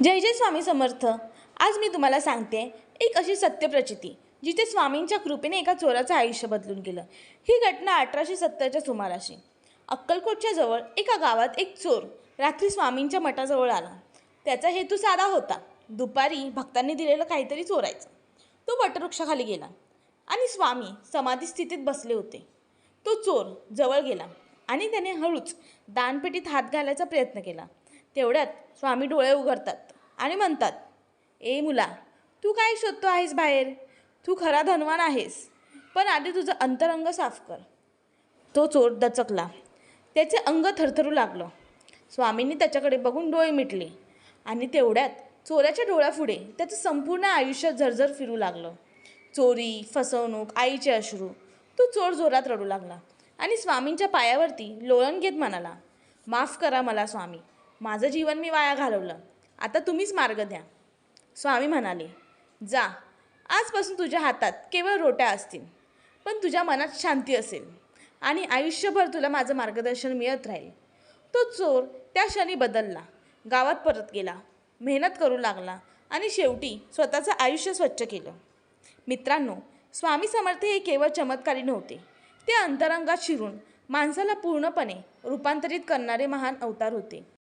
जय जय स्वामी समर्थ। आज मी तुम्हाला सांगते एक अशी सत्यप्रचिती जिथे स्वामींच्या कृपेने एका चोराचं आयुष्य बदलून गेलं। ही घटना 1870च्या सुमाराशी अक्कलकोटच्या जवळ एका गावात एक चोर रात्री स्वामींच्या मठाजवळ आला। त्याचा हेतू साधा होता, दुपारी भक्तांनी दिलेलं काहीतरी चोरायचं। तो वटवृक्षाखाली गेला आणि स्वामी समाधी स्थितीत बसले होते। तो चोर जवळ गेला आणि त्याने हळूच दानपेटीत हात घालायचा प्रयत्न केला। तेवढ्यात स्वामी डोळे उघडतात आणि म्हणतात, ए मुला, तू काय शोधतो आहेस बाहेर? तू खरा धनवान आहेस, पण आधी तुझं अंतरंग साफ कर। तो चोर दचकला, त्याचे अंग थरथरू लागलं। स्वामींनी त्याच्याकडे बघून डोळे मिटले आणि तेवढ्यात चोराच्या डोळ्यापुढे त्याचं संपूर्ण आयुष्य झरझर फिरू लागलं। चोरी, फसवणूक, आईचे अश्रू। तो चोर जोरात रडू लागला आणि स्वामींच्या पायावरती लोळण घेत म्हणाला, माफ करा मला स्वामी, माझं जीवन मी वाया घालवलं, आता तुम्हीच मार्ग द्या। स्वामी म्हणाले, जा, आजपासून तुझ्या हातात केवळ रोट्या असतील, पण तुझ्या मनात शांती असेल आणि आयुष्यभर तुला माझं मार्गदर्शन मिळत राहील। तो चोर त्या क्षणी बदलला, गावात परत गेला, मेहनत करू लागला आणि शेवटी स्वतःचं आयुष्य स्वच्छ केलं। मित्रांनो, स्वामी समर्थ हे केवळ चमत्कारी नव्हते, ते अंतरंगात शिरून माणसाला पूर्णपणे रूपांतरित करणारे महान अवतार होते।